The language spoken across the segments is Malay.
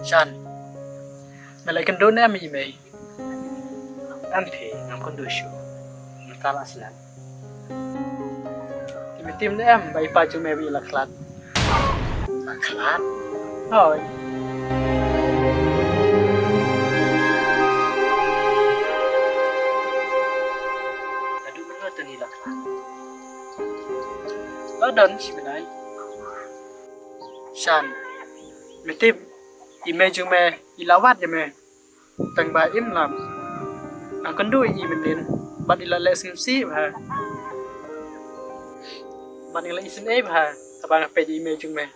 Shan, malay kan doon na email. Ampi ng kondusyo. Matala sila. Tim na bay pa jumewi laklat. Laklat? Hoy. Aduh bener tuh nih laklat. Ladan si Binay. Shan, mitip email jume ilawat ya me. Tang ba im lam. Ang kandu i metin. Bat ilale simsi ha. Bat ilale isin ha. Abang pe email jume.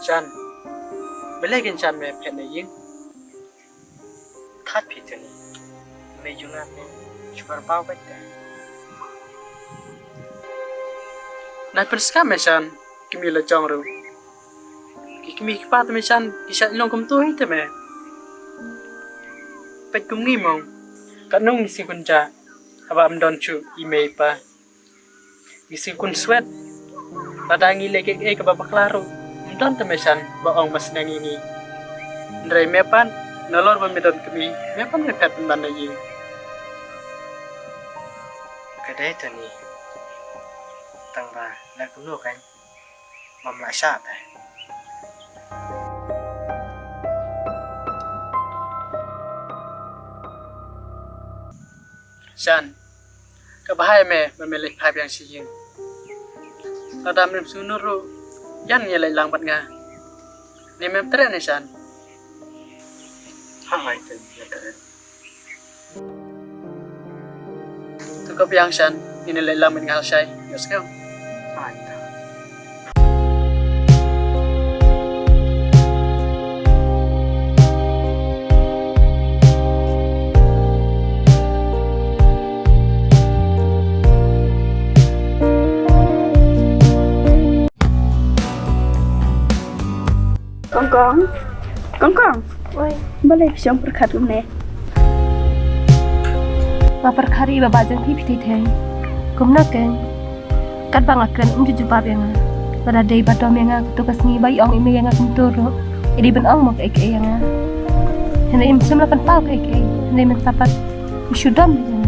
Shan, belai kan Shan me pen yin. คาดผิดตัวนี้ไม่ยุ่งงานเนี่ยช่วยเบาไปแต่ Nai perska me Shan, kimi la jong ru. Kimi kipat me Shan, kisah ilong kum tu hite me. Pet kum ngi mong. Kat nung ngisi kunja. Aba am don chu email pa. Ngisi kun sweat. Pada ngi leke ke ba baklaru. Don te me Shan, ba ong mas nang ini. Ndrai me pan, nolor ba me don kimi. Me pan me pet ban na yin. ก็ได้ตัวนี้ตั้งมาแล้วก็ลูกกันมาหลายชาติ Shan, kabahaya me memilih pipe yang siying. Kadam rim sunuru, yan nyelai lang bat nga. Ni mem tere ni Shan. ห้าร้อยตัวนี้แล้วกัน Tukap yang Shan, ini nyelai lang bat nga halsay. Yos kayo. ห้าร้อยตัว Kong. Oi, boleh siang perkat rumah. Ba perkari ba bajang pi piti thai kumna ken kat bang akran jujur bab yang pada dei badom yang tu kasni bai ong imi yang kum turu idi ben ong mak ek yang hena im semla pan pau ek hena men tapat syudam yang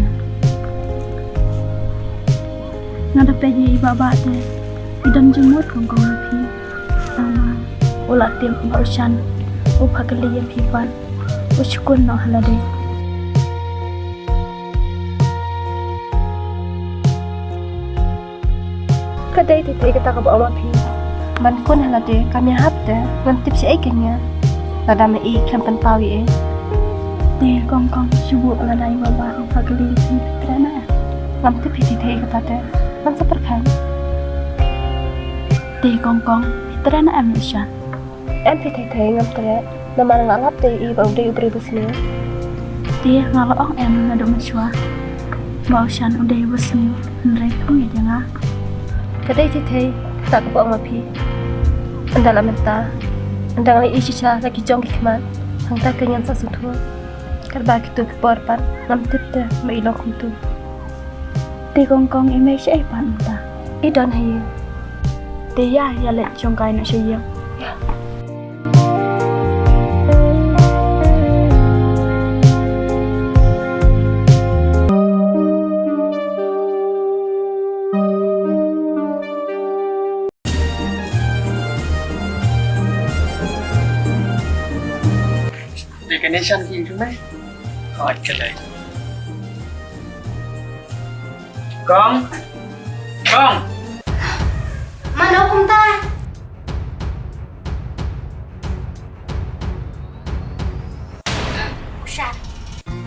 Nada peji baba te. Idam jemut kong api. Sama ulat tiam barusan. Upakali yang pipan. Ushkun no halade. kadai ti kita ka ba pi man kun halade kami hapte ngan tip si ekenya lada me i kan pan pawi Te kong subuh ladai baba upakali yang pitrana. ngam tip ti thai kata te man sa perkan Te kong pitrana amnishan. em pi thai ngam tere nama ngalap te i ba udai ubri busne Te ngalaong em nado maswa. Baushan udai busni. Nrek kong ya kadai ti thai tak ba pi andala menta andang lai isha lagi jong kikman hang ta kenyan sa sutu karba kitu por pan ngam tip te mai lo kum tu Te kong image ay pan ta. i don hai Te ya lek chong kai na siya. Để cái nên Shan gì chúng mày? ก็อาจจะเลย Con. Mana hukum ta? Ushat.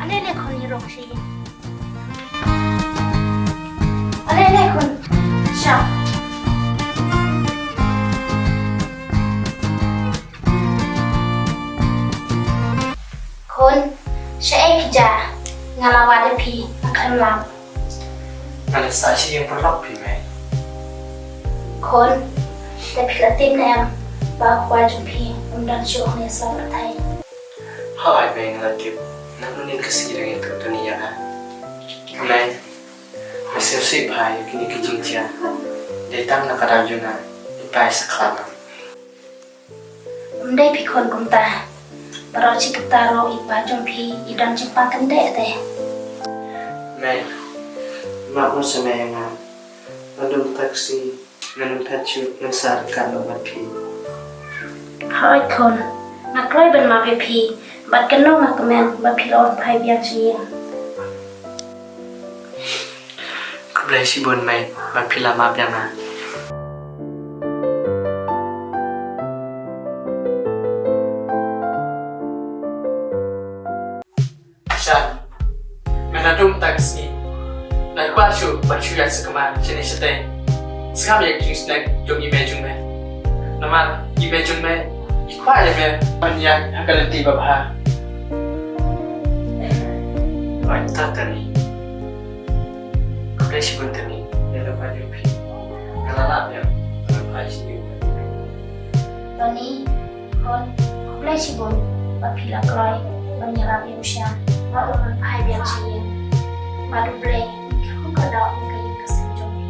Ane le kon ni rong shi. Ane le kon. Sha. Kon, sha ek ja. Ngalawa de pi akan lam. นั่นสายชียังปลอกพี่ไหม Kon,แต่ผิดติมแนมบางวาจุพีมันดันช่วงนี้สำหรับไทย ห้าร้อยเป็นระดับนั่นนี่ก็สิ่งyang ituตัวนี้ยังไงไม่ไม่เสียสิพายกินกินจริงจังเดี๋ยวตั้งนักการจุนนะไปสักครั้ง Undai pikon kumta. Para ciketaro ipa jompi idan jepang kende teh. Mẹ, mak mau sama yang Nandung taksi, nandung tacu, yang saat kan obat pi. Hai kon. Ngakloi ben ma pi. Bat keno ngakmen ba pilon pai biang sien. Kebelah si bon mai, bat pila maaf yang Shan, menandung taksi. Nak kuat su, bercuya sekemar jenis seteng. Sekarang yang jenis nak jom imejung me. Namar imejung me, ikuat je me. Banyak akan nanti babah. Wanita tani, kebelah si bon tani, dia lepas jumpi. Kalau nak dia, lepas si jumpi. Tani kon kulai sibon ba pila kloi ba nyerap yang sya. Ba ulan pai biang sien. Ba duble ko kada ka yang kesan jompi.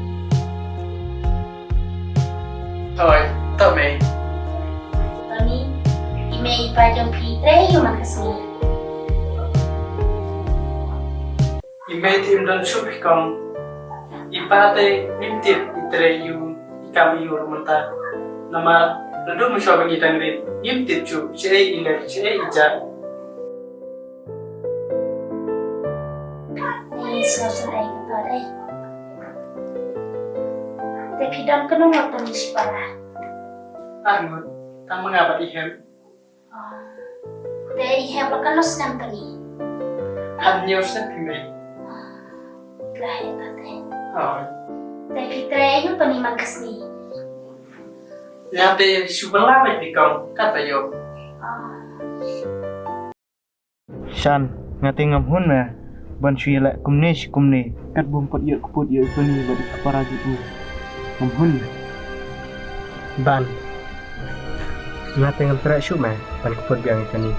Thôi, tao mày. Tani ime ipa jompi tre yu man kesni. Imei tim dan supi kong ipate nimtip itre yu ikam yu rumenta nama nadu musyaw bagi dangrit nimtip cu cei ile cei ija Ni sosan ai kata dai. Tapi dan kena ngotot si pala. angut tang mengabat ihem Te ihe bakal nos nam tani. han nyaw sa pimei Lah ya tate. oh Tapi tre yu tani man kesni. nyate subala bai pikong kata yo Shan, ngati ngam hun na. Ban shui la kumne kat bum pot ye puni badi kapara ju. Ngam hun. Ban. Ngati ngam tra shu ma ban kapot biang tani.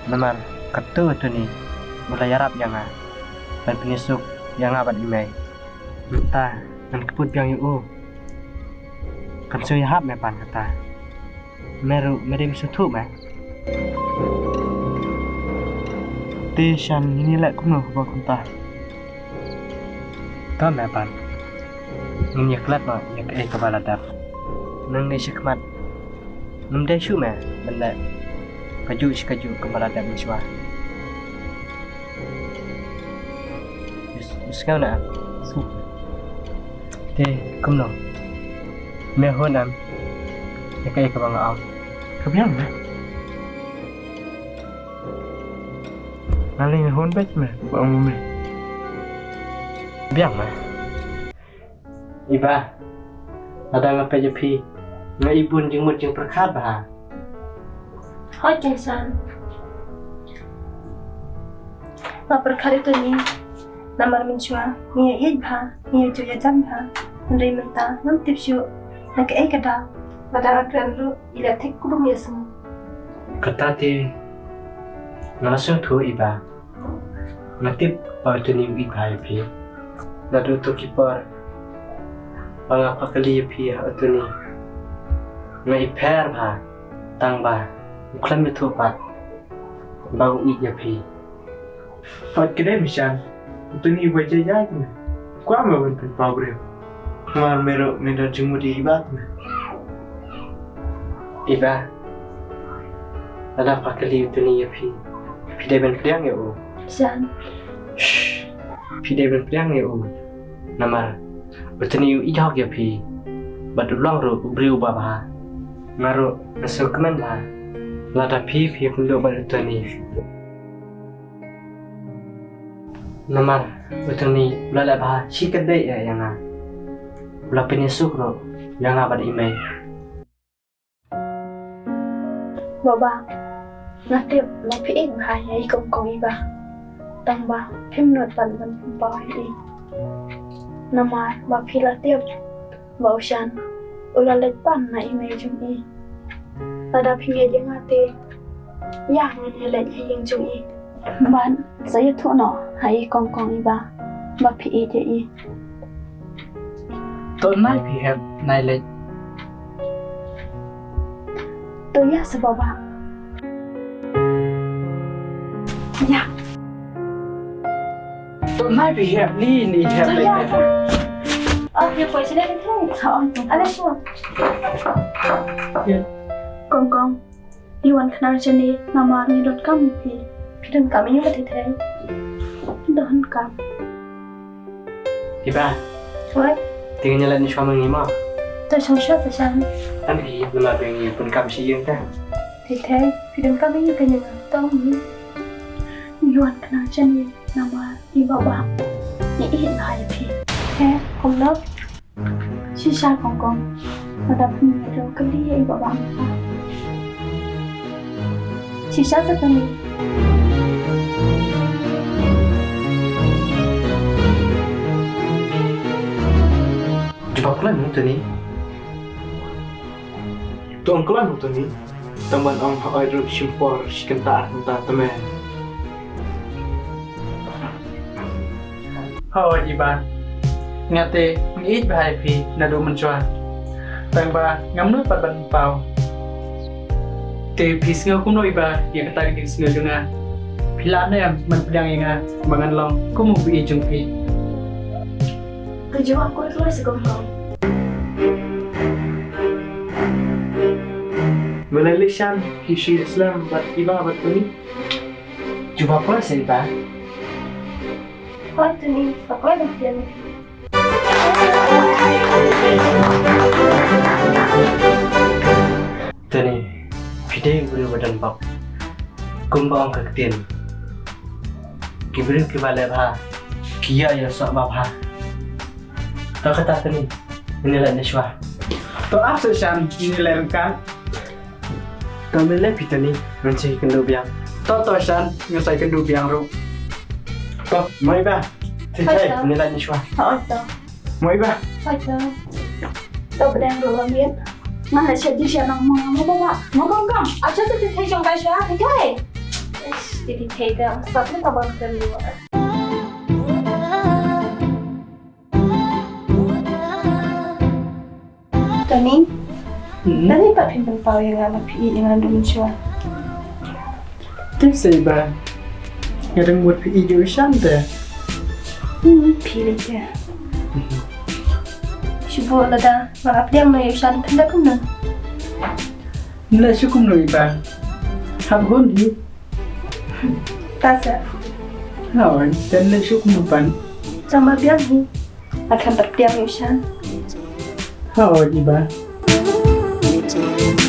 Namar katu tani. Mula yarap yang ban penisuk yang abat imai. Mata ban kapot biang yu. Kan sui hap me pan kata. Meru mere bisa tu ma. Te Shan ini lek kuno ba kunta. Ta me pan. Ngin yaklat ma yak e kabala dap. Nang ne shikmat. Nang dai shu me benda. Kaju kabala dap miswa. Sekarang nak su. Te kumno. Me honam. Yak e kabanga am. Kabiang me. Nalih hon bet me, bang me. Biang me. Iba, ada ngapa je pi? Ngai ibun jeng mut jeng perkat bah. Hai Jason. Ma perkara itu ni namar mencua, ni id bha, ni juya jam bha, nri menta, nam tipsyu, nak kada, badara kranru ila thik kubum yasmu. Kata ti langsung tu iba. Natip patuni iba pi. Nadu tu kipar. Pangapa kali pi atuni. Ngai per bha, tang bah. Klam itu pat. Bau i ya pi. Pat kede misal. Atuni baca jaj me. Kwa me ban pen pawre. Mar mero jumudi ibat me. Iba. Ada pakali atuni ya pi. Pidai ben priang ya o. Jan, Shh. Pidai ben priang ya o. Namar. Atuni ijak ya pi. Batu long ro briu baba. Ngaro nasu kemen ba. Lada pi kulo ban atuni. Namar atuni lala ba sikadai ya yang a. Ula penyesuk ro yang abad imai. Baba, natip la pi ing hai ai kong iba. Tang ba phim not ban ba ai. Nama ba phi la tiap ba ushan. Ula let pan na imei jung i. Tada phi nge jeng ate. Ya nge let yang jung i. Ban saya thu no hai kong iba. Ba phi e je i. to nai pi heb nai le Tôi ya sa baba. Ya, Tụi mai bị hẹp đi nì hẹp tôi lên ya. đấy. Việc quay sẽ lên thế. Thôi, ada siapa? Kong, Iwan kenal jenis nama ni.com pi. Pidan kami yang bertitai. Dohan kam. Iba, Oi, tinggal nyala ni suami ni mah. tôi sống sót ở sang. Kan pergi nama pengi pun kam siang dah. Titai, pidan kami yang kanya tahu ni. Iwan kenal jenis nama ni baba. Ni hiện hai pi. He, không lớp. Sisa Kong. Pada punya đâu cái đi ai baba. Sisa sekali. Jumpa kelan tu ni. Tuan kelan tu ni. Teman orang hak ada simpor sekentar entah teman. Thôi đi bà. Nghe tê, nghĩ ít bài phì là đồ mình choa. Tàng bà ngắm nước bật bật vào. Tê phì sngơ cũng nói bà, ya kata kita sngơ juga. Pila na em, mình pedang yang mangan long, ko mo bi jung phì. Tujuan aku keluar sekongkong. Malaysian kisi Islam bat iba bat tu ni. Jumpa apa sih Iba? Thôi tu ni, aku ada tiền. Tu ni, video beri badan bak. Kumbang kektin. Kibrin kibale bah. Kia ya sok bah. Tak kata tu ni. Inilah Nishwa. To asa shan ini lerkan. Kami le pita ni mencari kendo biang. To shan ngasai kendu biang ru. Kau mai ba? Thế inilah Nishwa. Hỏi tao, Mai ba? hỏi tao. Tao đang rồi làm biết. Mà lại chơi đi chơi nằm mơ baba. Mau kongkong. Aja tu titai trong tay saya, titai. Jadi titai dah. Sebabnya tak boleh keluar. Tani, tadi tak pintar tahu yang ada pi yang ada muncul. Tiếp gì bà? Nhà đang một phì dưới shan tê. Pi lagi. Cuba lah dah. Maaf dia mau yang hendak kena. Nila syukum nui bà. Hab hôn đi. Tak sah. Hỏi, tên lên syukum nui bà. Sama biar ni akan terdiam Yushan. Hỏi gì bà? Thank